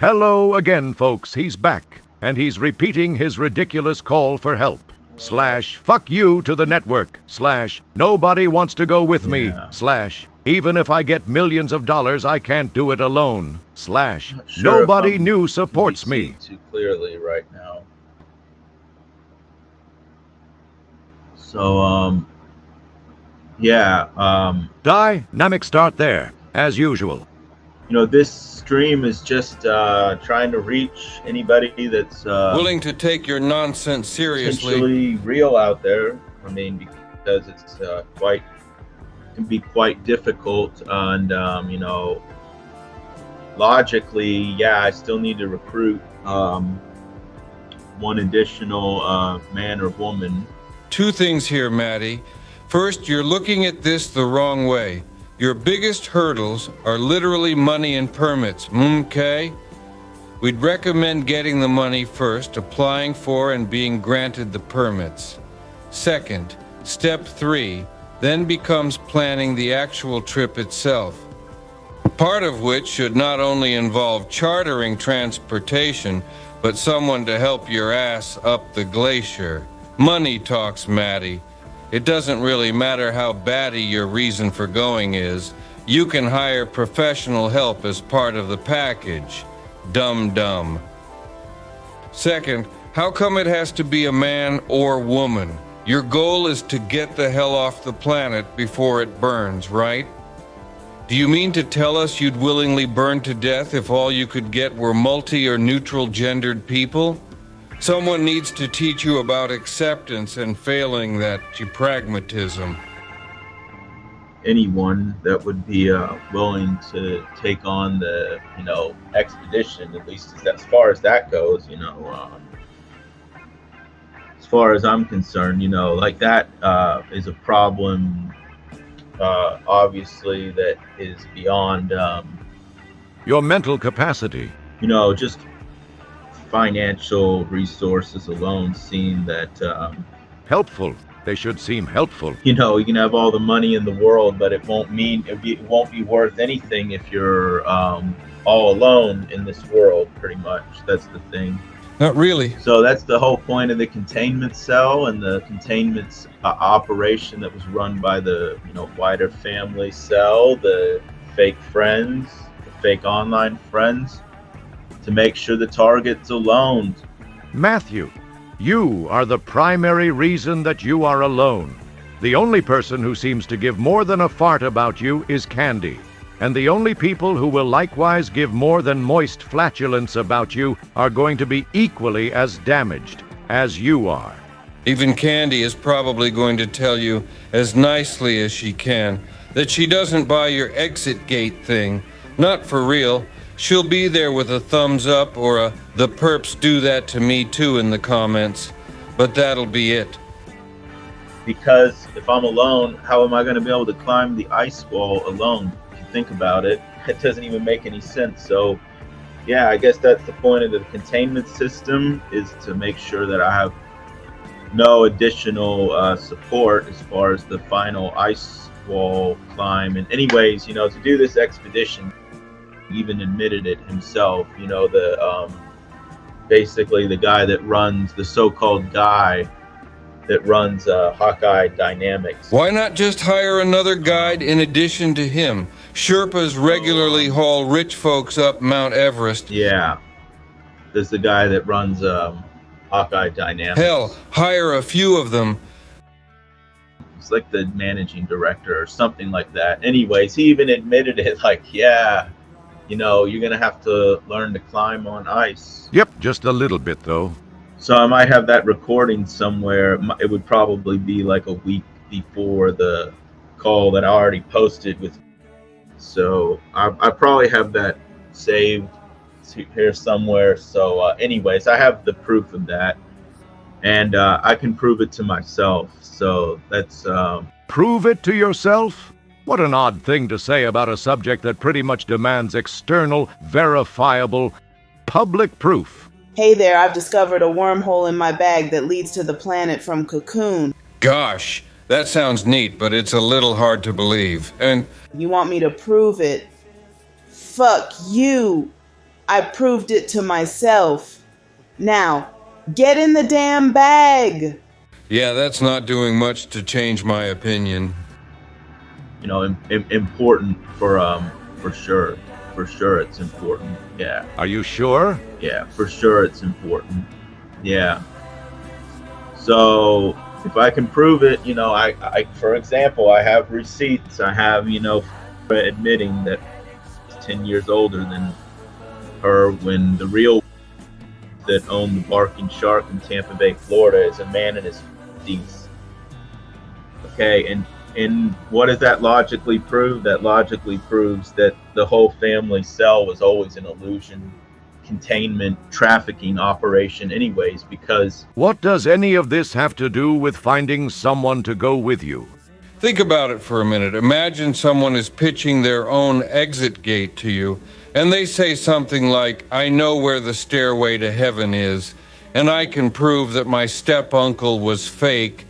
Hello again, folks. He's back, and he's repeating his ridiculous call for help. / fuck you to the network. / nobody wants to go with me. / even if I get millions of dollars, I can't do it alone. / Sure nobody new supports me. Too clearly right now. So, Dynamic start there, as usual. This stream is just trying to reach anybody that's willing to take your nonsense seriously. Potentially real out there. I mean, because it's can be quite difficult, and logically, I still need to recruit one additional man or woman. Two things here, Matty. First, you're looking at this the wrong way. Your biggest hurdles are literally money and permits, okay? We'd recommend getting the money first, applying for and being granted the permits. Second, step 3, then becomes planning the actual trip itself. Part of which should not only involve chartering transportation, but someone to help your ass up the glacier. Money talks, Matty. It doesn't really matter how batty your reason for going is. You can hire professional help as part of the package. Dumb. Second, how come it has to be a man or woman? Your goal is to get the hell off the planet before it burns, right? Do you mean to tell us you'd willingly burn to death if all you could get were multi- or neutral-gendered people? Someone needs to teach you about acceptance and failing that pragmatism. Anyone that would be willing to take on the, expedition, at least as far as that goes, as far as I'm concerned, like that is a problem, obviously, that is beyond your mental capacity. Just financial resources alone seem that helpful. They should seem helpful. You can have all the money in the world, but it won't be worth anything if you're all alone in this world, pretty much. That's the thing. Not really. So that's the whole point of the containment cell and the containment operation that was run by the Weider family cell, the fake friends, the fake online friends, to make sure the target's alone. Matthew, you are the primary reason that you are alone. The only person who seems to give more than a fart about you is Candy. And the only people who will likewise give more than moist flatulence about you are going to be equally as damaged as you are. Even Candy is probably going to tell you, as nicely as she can, that she doesn't buy your exit gate thing. Not for real. She'll be there with a thumbs up or a "the perps do that to me too" in the comments, but that'll be it. Because if I'm alone, how am I going to be able to climb the ice wall alone? If you think about it, it doesn't even make any sense. So, I guess that's the point of the containment system, is to make sure that I have no additional support as far as the final ice wall climb. And anyways, to do this expedition, even admitted it himself, basically the guy that runs, the so-called guy that runs Hawkeye Dynamics. Why not just hire another guide in addition to him? Sherpas regularly haul rich folks up Mount Everest. Yeah, there's the guy that runs Hawkeye Dynamics. Hell, hire a few of them. It's like the managing director or something like that. Anyways, he even admitted it, you're going to have to learn to climb on ice. Yep, just a little bit, though. So I might have that recording somewhere. It would probably be like a week before the call that I already posted with. So I probably have that saved here somewhere. So anyways, I have the proof of that. And I can prove it to myself. So that's... Prove it to yourself? What an odd thing to say about a subject that pretty much demands external, verifiable, public proof. Hey there, I've discovered a wormhole in my bag that leads to the planet from Cocoon. Gosh, that sounds neat, but it's a little hard to believe. And you want me to prove it? Fuck you. I proved it to myself. Now, get in the damn bag. Yeah, that's not doing much to change my opinion. You know, important for sure. For sure, it's important. Yeah. Are you sure? Yeah, for sure, it's important. Yeah. So if I can prove it, you know, I for example, I have receipts. I have, you know, admitting that he's 10 years older than her when the real that owned the Barking Shark in Tampa Bay, Florida, is a man in his 50s. Okay, and what does that logically prove? That logically proves that the whole family cell was always an illusion, containment, trafficking operation anyways, because... What does any of this have to do with finding someone to go with you? Think about it for a minute. Imagine someone is pitching their own exit gate to you, and they say something like, I know where the stairway to heaven is, and I can prove that my step-uncle was fake.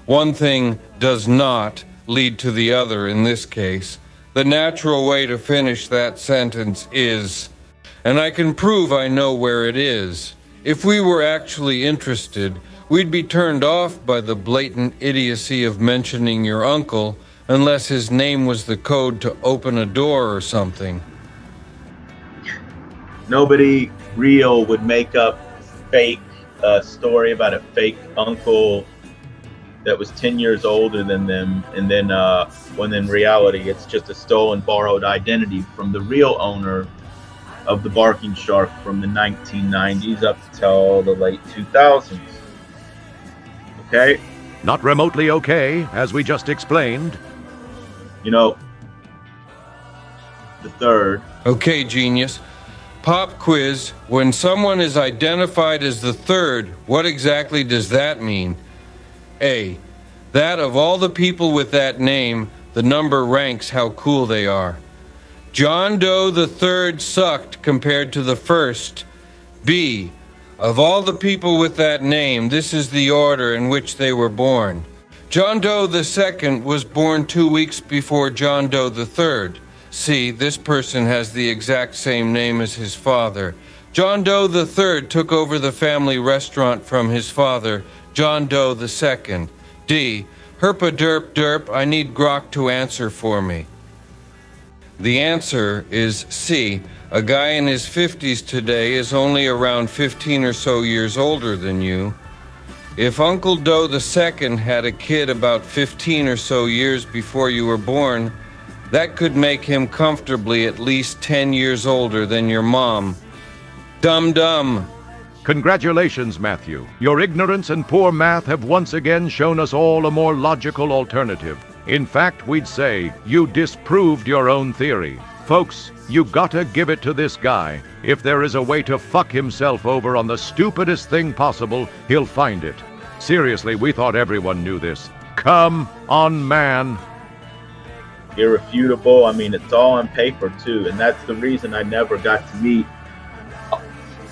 One thing does not lead to the other in this case. The natural way to finish that sentence is, and I can prove I know where it is. If we were actually interested, we'd be turned off by the blatant idiocy of mentioning your uncle, unless his name was the code to open a door or something. Nobody real would make up fake story about a fake uncle that was 10 years older than them, and then when in reality it's just a stolen, borrowed identity from the real owner of the Barking Shark from the 1990s up till the late 2000s. Okay? Not remotely okay, as we just explained. You know, the third. Okay, genius. Pop quiz. When someone is identified as the third, what exactly does that mean? A, that of all the people with that name, the number ranks how cool they are. John Doe the third sucked compared to the first. B, of all the people with that name, this is the order in which they were born. John Doe the second was born 2 weeks before John Doe the third. C, this person has the exact same name as his father. John Doe the third took over the family restaurant from his father, John Doe the second. D, herpa derp derp, I need Grok to answer for me. The answer is C. A guy in his 50s today is only around 15 or so years older than you. If Uncle Doe the second had a kid about 15 or so years before you were born, that could make him comfortably at least 10 years older than your mom. Dum-dum. Congratulations, Matthew. Your ignorance and poor math have once again shown us all a more logical alternative. In fact, we'd say you disproved your own theory. Folks, you gotta give it to this guy. If there is a way to fuck himself over on the stupidest thing possible, he'll find it. Seriously, we thought everyone knew this. Come on, man. Irrefutable. I mean, it's all on paper, too. And that's the reason I never got to meet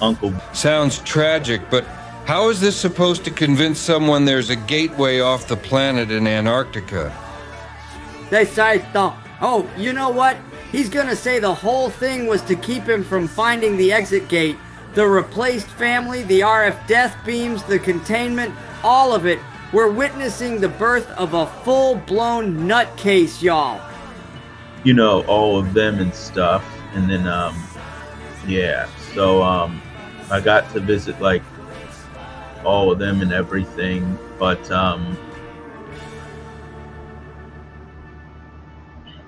Uncle. Sounds tragic, but how is this supposed to convince someone there's a gateway off the planet in Antarctica? They say, oh, you know what? He's gonna say the whole thing was to keep him from finding the exit gate. The replaced family, the RF death beams, the containment, all of it. We're witnessing the birth of a full-blown nutcase, y'all. You know, all of them and stuff. And then, yeah. So, I got to visit, like, all of them and everything. But,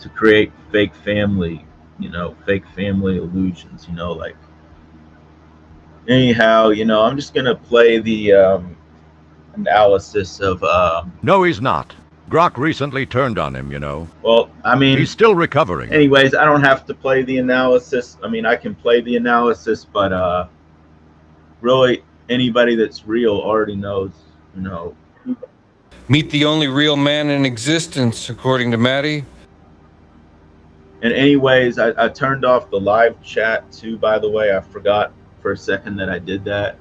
to create fake family, fake family illusions, like. Anyhow, I'm just going to play the, analysis of No, he's not. Grok recently turned on him, Well, I mean, he's still recovering. Anyways, I don't have to play the analysis. I mean, I can play the analysis, but really anybody that's real already knows, Meet the only real man in existence, according to Matty. And anyways, I turned off the live chat too, by the way. I forgot for a second that I did that.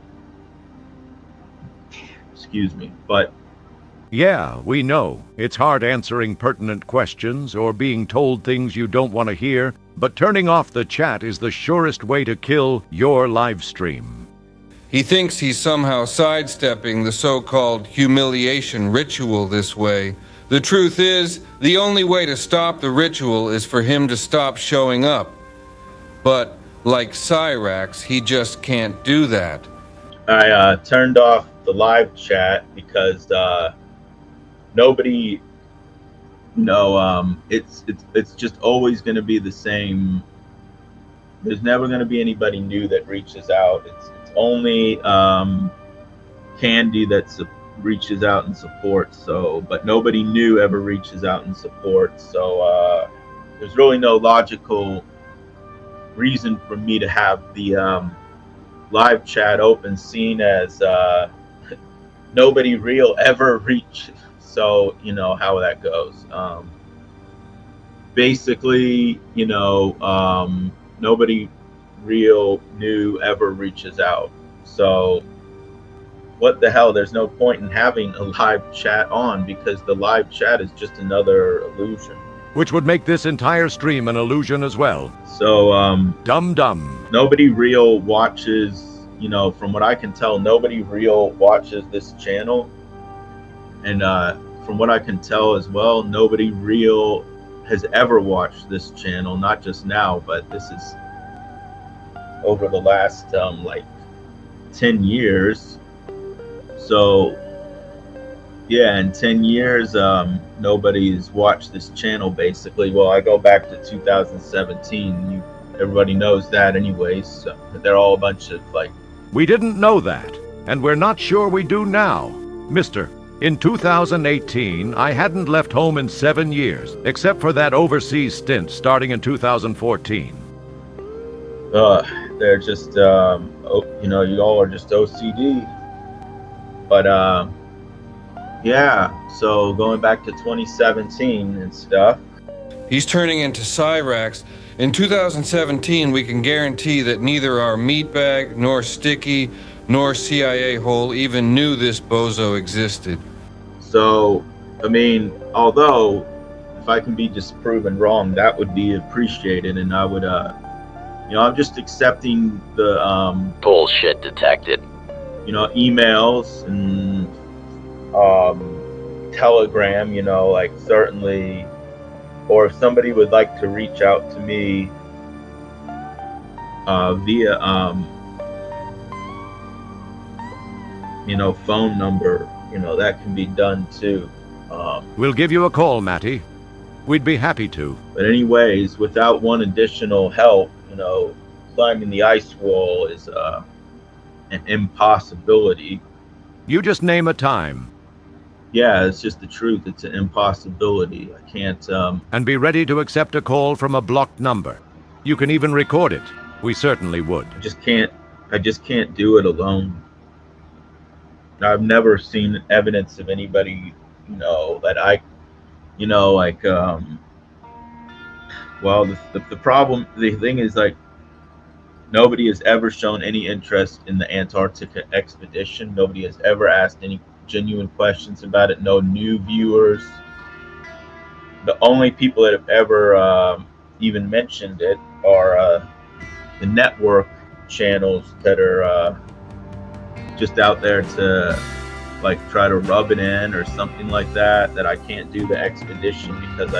Excuse me, but Yeah, we know. It's hard answering pertinent questions or being told things you don't want to hear, but turning off the chat is the surest way to kill your live stream. He thinks he's somehow sidestepping the so-called humiliation ritual this way. The truth is, the only way to stop the ritual is for him to stop showing up. But, like Cyrax, he just can't do that. I turned off the live chat because nobody, it's just always going to be the same. There's never going to be anybody new that reaches out. It's only Candy that reaches out and supports. So, but nobody new ever reaches out and supports. So there's really no logical reason for me to have the live chat open, seen as nobody real ever reach. So you know how that goes. Basically, nobody real new ever reaches out. So what the hell, there's no point in having a live chat on, because the live chat is just another illusion, Which would make this entire stream an illusion as well. so Dumb. nobody real watches, from what I can tell, nobody real watches this channel. And from what I can tell as well, nobody real has ever watched this channel, not just now, but this is over the last 10 years. So yeah, in 10 years, nobody's watched this channel basically. Well, I go back to 2017. Everybody knows that anyways. So they're all a bunch of We didn't know that, and we're not sure we do now. Mister, in 2018, I hadn't left home in 7 years, except for that overseas stint starting in 2014. they're just you all are just OCD. But yeah, so going back to 2017 and stuff. He's turning into Cyrax. In 2017, we can guarantee that neither our meatbag, nor Sticky, nor CIA hole even knew this bozo existed. So, I mean, although if I can be disproven wrong, that would be appreciated, and I would, I'm just accepting the Bullshit detected. emails and Telegram, certainly, or if somebody would like to reach out to me via phone number, that can be done too. We'll give you a call, Matty. We'd be happy to. But anyways, without one additional help, climbing the ice wall is an impossibility. You just name a time. Yeah, it's just the truth. It's an impossibility. I can't. And be ready to accept a call from a blocked number. You can even record it. We certainly would. I just can't do it alone. I've never seen evidence of anybody, that I, well, the problem, the thing is, nobody has ever shown any interest in the Antarctica expedition. Nobody has ever asked any genuine questions about it. No new viewers. The only people that have ever even mentioned it are the network channels that are just out there to try to rub it in or something like that. That I can't do the expedition because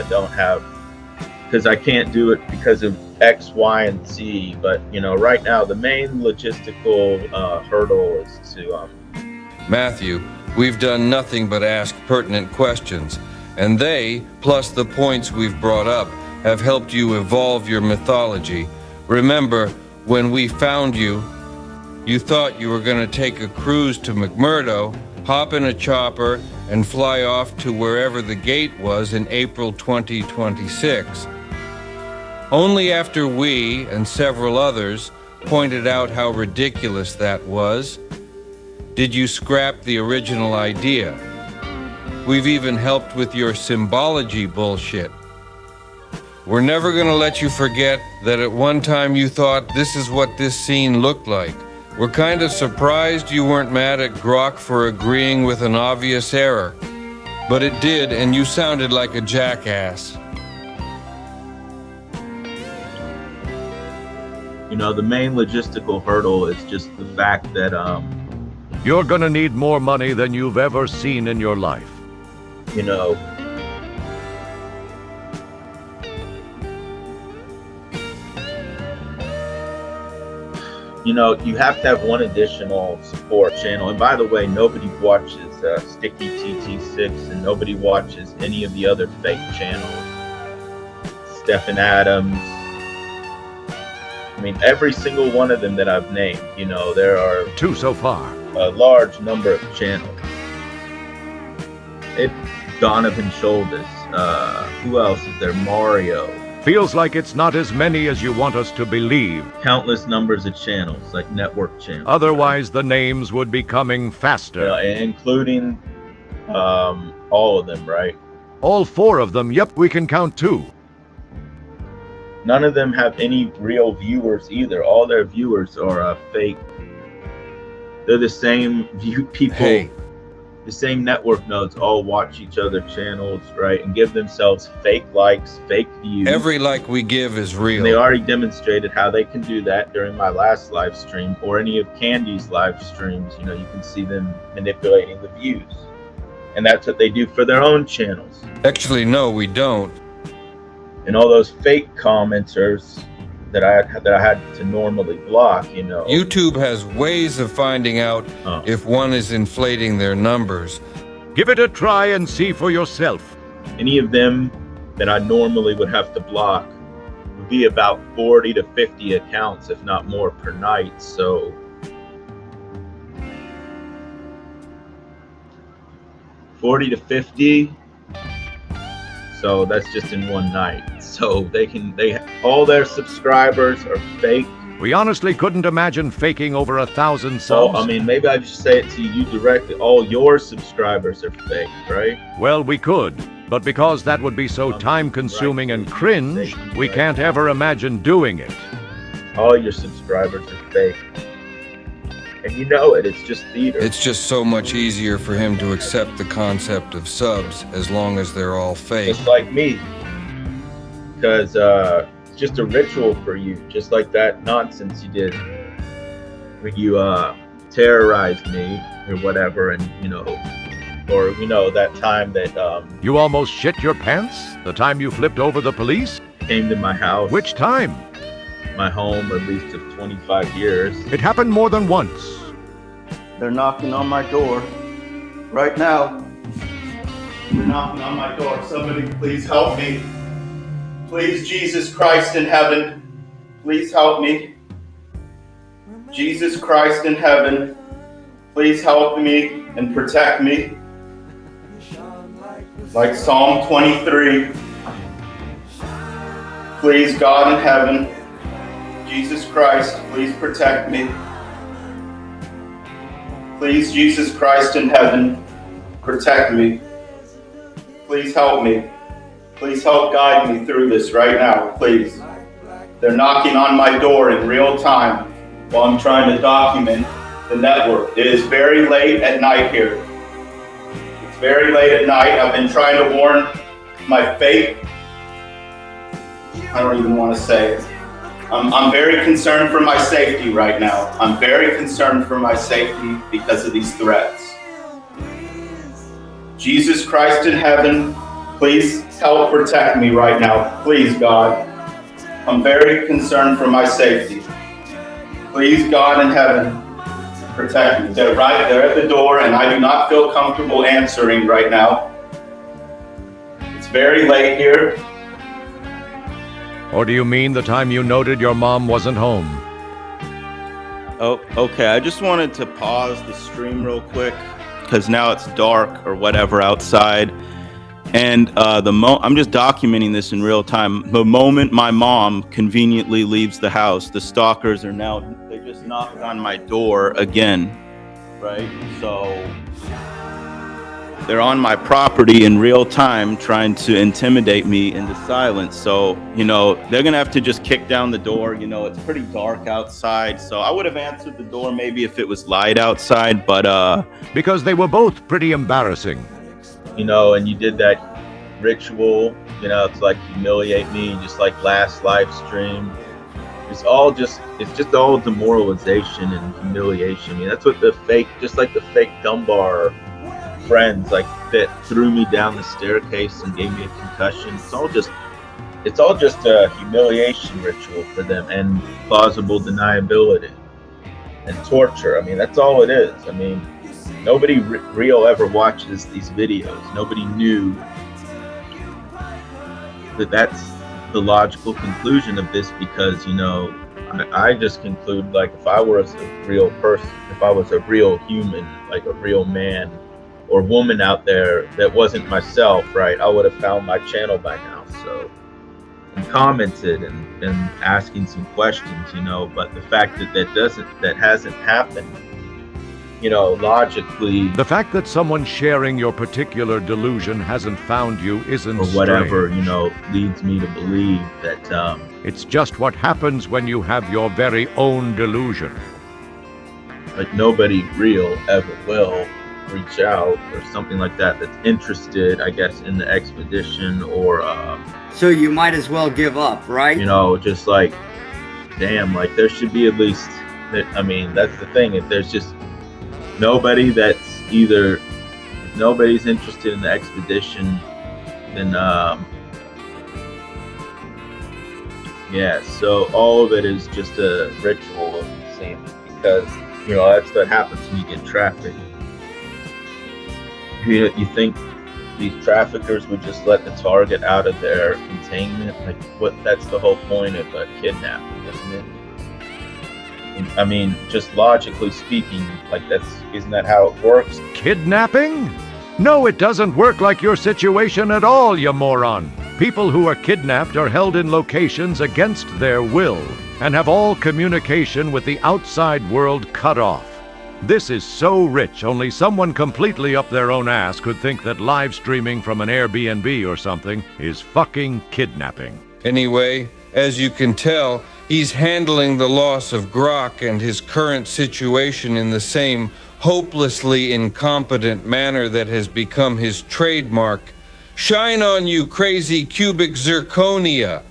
I can't do it because of X, Y, and Z. But right now the main logistical hurdle is to Matthew, we've done nothing but ask pertinent questions, and they, plus the points we've brought up, have helped you evolve your mythology. Remember, when we found you, you thought you were going to take a cruise to McMurdo, hop in a chopper, and fly off to wherever the gate was in April 2026. Only after we, and several others, pointed out how ridiculous that was, did you scrap the original idea. We've even helped with your symbology bullshit. We're never gonna let you forget that at one time you thought this is what this scene looked like. We're kind of surprised you weren't mad at Grok for agreeing with an obvious error. But it did, and you sounded like a jackass. You know, the main logistical hurdle is just the fact that, You're gonna need more money than you've ever seen in your life. you know, you have to have one additional support channel. And by the way, nobody watches Sticky TT6, and nobody watches any of the other fake channels. Stephen Adams. I mean, every single one of them that I've named, there are 2 so far. a large number of channels. Donovan Shoulders. Who else is there? Mario. Feels like it's not as many as you want us to believe. Countless numbers of channels, like network channels. Otherwise, the names would be coming faster. Including all of them, right? All 4 of them, yep, we can count 2. None of them have any real viewers either. All their viewers are fake. They're the same people. Hey. The same network nodes all watch each other channels, right? And give themselves fake likes, fake views. Every like we give is real. And they already demonstrated how they can do that during my last live stream or any of Candy's live streams. You can see them manipulating the views. And that's what they do for their own channels. Actually, no, we don't. And all those fake commenters that I had to normally block, YouTube has ways of finding out if one is inflating their numbers. Give it a try and see for yourself. Any of them that I normally would have to block would be about 40 to 50 accounts, if not more, per night. So 40 to 50. So that's just in one night. So all their subscribers are fake. We honestly couldn't imagine faking over 1,000 So, subs. maybe I just say it to you directly. All your subscribers are fake, right? Well, we could, but because that would be so time-consuming and cringe, we can't ever imagine doing it. All your subscribers are fake. And you know it, it's just theater. It's just so much easier for him to accept the concept of subs as long as they're all fake. Just like me. Because it's just a ritual for you, just like that nonsense you did when you terrorized me or whatever, and that time that You almost shit your pants? The time you flipped over the police? came to my house. Which time? My home, at least of 25 years. It happened more than once. They're knocking on my door right now. They're knocking on my door. Somebody please help me. Please, Jesus Christ in heaven, please help me. Jesus Christ in heaven, please help me and protect me. Like Psalm 23. Please, God in heaven, Jesus Christ, please protect me. Please, Jesus Christ in heaven, protect me. Please help me. Please help guide me through this right now, please. They're knocking on my door in real time while I'm trying to document the network. It is very late at night here. It's very late at night. I've been trying to warn my fake, I don't even want to say it. I'm very concerned for my safety right now. I'm very concerned for my safety because of these threats. Jesus Christ in heaven, please help protect me right now. Please, God. I'm very concerned for my safety. Please, God in heaven, protect me. They're right there at the door, and I do not feel comfortable answering right now. It's very late here. Or do you mean the time you noted your mom wasn't home? Oh, okay. I just wanted to pause the stream real quick because now it's dark or whatever outside. And I'm just documenting this in real time. The moment my mom conveniently leaves the house, the stalkers they just knocked on my door again, right? So they're on my property in real time trying to intimidate me into silence. So, they're going to have to just kick down the door. It's pretty dark outside. So I would have answered the door maybe if it was light outside, but Because they were both pretty embarrassing. And you did that ritual, to like humiliate me, just like last live stream. it's just all demoralization and humiliation. I mean, that's what just like the fake Dunbar friends, like, that threw me down the staircase and gave me a concussion. It's all just a humiliation ritual for them, and plausible deniability and torture. I mean, that's all it is. I mean, nobody real ever watches these videos. Nobody knew that that's the logical conclusion of this, because, you know, I just conclude, like, if I was a real person, if I was a real human, like a real man or woman out there that wasn't myself, right, I would have found my channel by now. So, and commented and asking some questions, you know. But the fact that that hasn't happened, you know, logically, The fact that someone sharing your particular delusion hasn't found you isn't or whatever, strange. you know, leads me to believe that It's just what happens when you have your very own delusion. like, nobody real ever will reach out or something like that that's interested, I guess, in the expedition, or So you might as well give up, right? you know, just like, damn, like, there should be at least, I mean, that's the thing. If there's just nobody that's either, if nobody's interested in the expedition, then yeah, so all of it is just a ritual of insanity, because, you know, that's what happens when you get trafficked. You think these traffickers would just let the target out of their containment? Like, what? That's the whole point of a kidnapping, isn't it? I mean, just logically speaking, like, isn't that how it works? Kidnapping? No, it doesn't work like your situation at all, you moron. People who are kidnapped are held in locations against their will and have all communication with the outside world cut off. This is so rich, only someone completely up their own ass could think that live streaming from an Airbnb or something is fucking kidnapping. Anyway, as you can tell, he's handling the loss of Grok and his current situation in the same hopelessly incompetent manner that has become his trademark. Shine on you, crazy cubic zirconia.